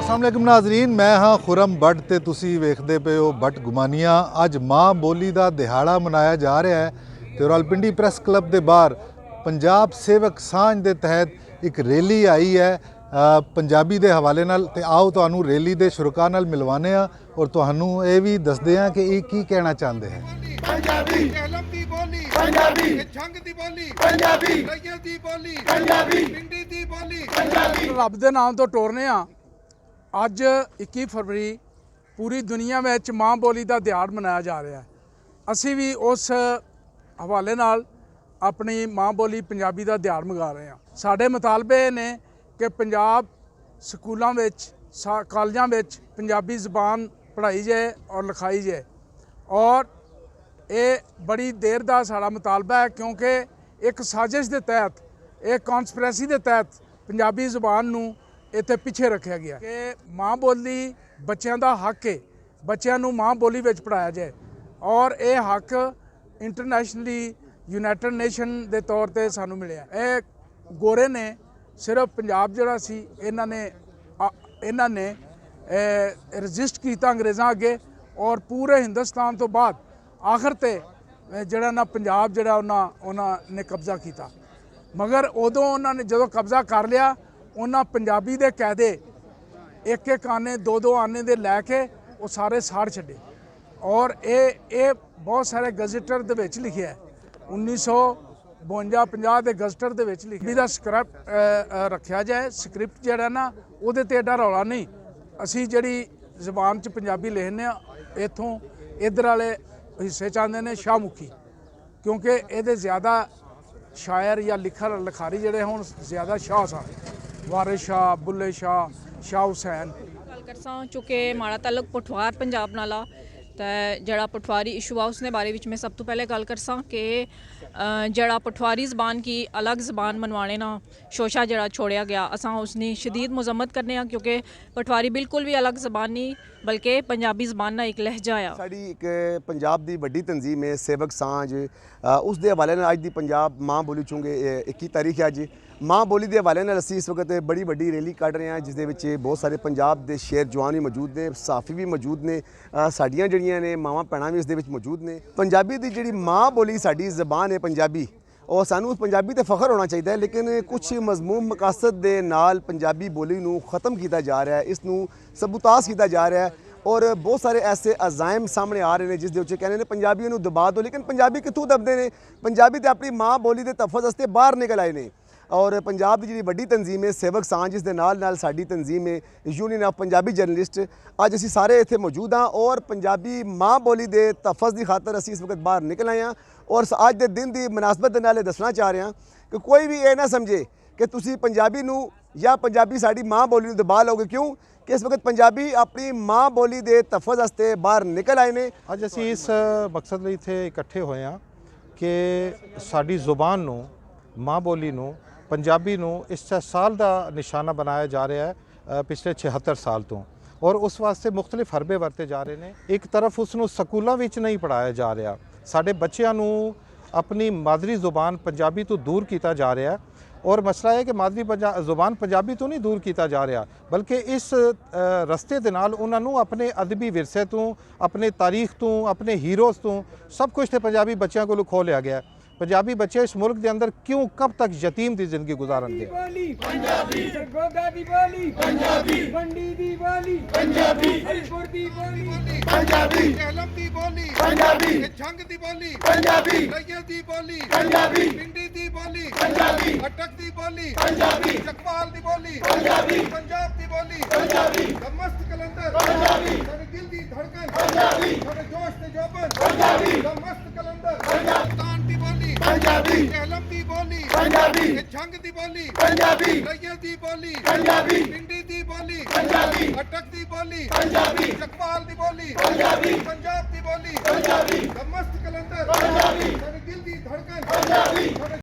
अस्सलाम वालेकुम नाजरीन, मैं हाँ खुरम बट ते तुसी वेखदे पे हो बट गुमानिया। अज माँ बोली का दिहाड़ा मनाया जा रहा है तो रावलपिंडी प्रैस क्लब के बाहर पंजाब सेवक सांझ के तहत एक रैली आई है पंजाबी के हवाले नाल। ते आओ तुहानू रैली के शुरुका नाल मिलवाने और तुहानू ये भी दसदे हैं कि ये की कहना चाहते हैं। पंजाबी कहलम दी बोली पंजाबी जंग दी बोली पंजाबी रैया दी बोली पंजाबी पिंडी दी बोली पंजाबी। रब दे नाम तो टोरने आ। अज 21 फरवरी पूरी दुनिया में माँ बोली का दिहाड़ मनाया जा रहा है। असी भी उस हवाले नाल अपनी माँ बोली पंजाबी का दिहाड़ मना रहे हैं। साढ़े मुतालबे ने कि पंजाब स्कूलों कॉलेजों में पंजाबी जबान पढ़ाई जाए और लिखाई जाए और ये बड़ी देर का साड़ा मुतालबा है, क्योंकि एक साजिश के तहत एक कॉन्सपरेसी के तहत पंजाबी जबान नूं इत्थे पिछे रखा गया कि माँ बोली बच्चों का हक है, बच्चों नूं माँ बोली विच पढ़ाया जाए और ये हक इंटरनेशनली यूनाइटेड नेशन के तौर पर सानू मिले। ये गोरे ने सिर्फ पंजाब जिहड़ा सी इन्हां ने रजिस्ट किया अंग्रेज़ों अगे और पूरे हिंदुस्तान तो बाद आखिर ते जिहड़ा ना पंजाब जिहड़ा उन्होंने कब्जा किया। मगर उदों उन्होंने जो कब्जा कर लिया उन्होंने पंजाबी दे कायदे एक आने दो आने दे लैके वो सारे साड़ छड्डे और ये बहुत सारे गजटर दे विच लिखिया है 1952-50 के गजटर दे विच लिखिया दा स्क्रिप्ट रखा जाए। स्क्रिप्ट जिहड़ा ना उहदे ते एडा रौला नहीं। असी जिहड़ी जबान च पंजाबी लिखने इत्थों इधर वाले हिस्से चाहते हैं शाहमुखी, क्योंकि ये ज़्यादा शायर या लिखारी जोड़े हूँ ज़्यादा शाह सन, वारिस शाह, बुल्ले शाह, शाह हुसैन। गल करसां चूँकि माड़ा तलक पठवार पंजाब नाल आ तो जड़ा पठवारी इशू आ उसने बारे में सब तो पहले गल करसां कि जड़ा पठवारी जबान की अलग जबान मनवाने ना शोशा जड़ा छोड़िया गया असां उसकी शदीद मजम्मत करने आ, क्योंकि पठवारी बिल्कुल भी अलग जबान नहीं बल्कि पंजाबी जबान ना एक लहजा आ। साड़ी एक पंजाब की वड्डी तंजीम है सेवक सांझ, उस दे हवाले नाल अज दी पंजाब माँ बोली चूँकि 21 तारीख है अज माँ बोली के हवाले नाल असीं इस वक्त बड़ी वड्डी रैली कढ़ रहे हैं, जिस दे विच बहुत सारे पंजाब के शेर जवान भी मौजूद ने, सहाफ़ी भी मौजूद ने, साड़ियाँ जिहड़ियां ने मावां भैणां भी इस दे विच मौजूद ने। पंजाबी की जिहड़ी माँ बोली साड़ी जबान है पंजाबी और सानू पंजाबी ते फख्र होना चाहिए, लेकिन कुछ मजमूम मकासद दे नाल पंजाबी बोली नूं ख़त्म किया जा रहा है, इसनूं सबूताज किया जा रहा है और बहुत सारे ऐसे अजायम सामने आ रहे हैं जिस दे विच कहने ने पंजाबियों नूं दबा दो, लेकिन पंजाबी कित्थों दबदे ने। पंजाबी ते अपनी माँ बोली के तहफ़्फ़ुज़ वास्ते बाहर निकल आए ने और पंजाब की जी वड्डी तंजीम है सेवक सांझ, जिस दे नाल साडी तंजीम है यूनियन ऑफ पंजाबी जर्नलिस्ट, अज असीं सारे इत्थे मौजूद हाँ और पंजाबी माँ बोली के तहफ़्फ़ुज़ की खातर असीं इस वक्त बाहर निकल आए हैं और अज के दिन की मुनासबत दे नाल दसना चाह रहे हैं कि कोई भी ये ना समझे कि तुसीं पंजाबी नूं या पंजाबी साडी माँ बोली नूं दबा लोगे, क्यों कि इस वक्त पंजाबी अपनी माँ बोली के तहफ़्फ़ुज़ वास्ते बाहर निकल आए ने। अज असीं इस मकसद लई इत्थे इकट्ठे होए हाँ कि साडी जुबान नूं माँ बोली नूं पंजाबी नूं इस साल का निशाना बनाया जा रहा है पिछले 76 साल तो और उस वास्ते मुख्तलिफ हरबे वरते जा रहे हैं। एक तरफ उसनूं स्कूलों विच नहीं पढ़ाया जा रहा, साडे बच्चों नूं अपनी मादरी जुबान पंजाबी तो दूर किया जा रहा है और मसला है कि मादरी जुबान पंजाबी तो नहीं दूर किया जा रहा बल्कि इस रस्ते दे नाल उन्हां नूं अपने अदबी विरसे तो अपने तारीख तो अपने हीरोज़ तो सब कुछ तो पंजाबी बच्चों को खो लिया गया। पंजाबी बच्चे इस मुल्क के अंदर क्यों कब तक यतीम की जिंदगी गुजारन दे। पंजाबी सरगोदा दी बोली पंजाबी मंडी दी बोली पंजाबी हरिपुर दी बोली पंजाबी कहलम दी बोली पंजाबी जंग दी बोली पंजाबी रैया दी बोली पंजाबी पिंडी दी बोली पंजाबी अटक दी बोली पंजाबी चकवाल दी बोली पंजाबी पंजाब दी बोली पंजाबी मस्त कलंदर पंजाबी साडे दिल दी धड़कन पंजाबी साडे जोश ते जोबन पंजाबी मस्त कलंदर पंजाब दी बोली पंजाबी कहलम दी बोली पंजाबी जंग दी बोली पंजाबी रैया दी बोली पंजाबी पिंडी दी बोली पंजाबी अटक दी बोली पंजाबी चकवाल दी बोली पंजाबी पंजाब दी बोली पंजाबी मस्त कलंदर पंजाबी साडे दिल दी धड़कन पंजाबी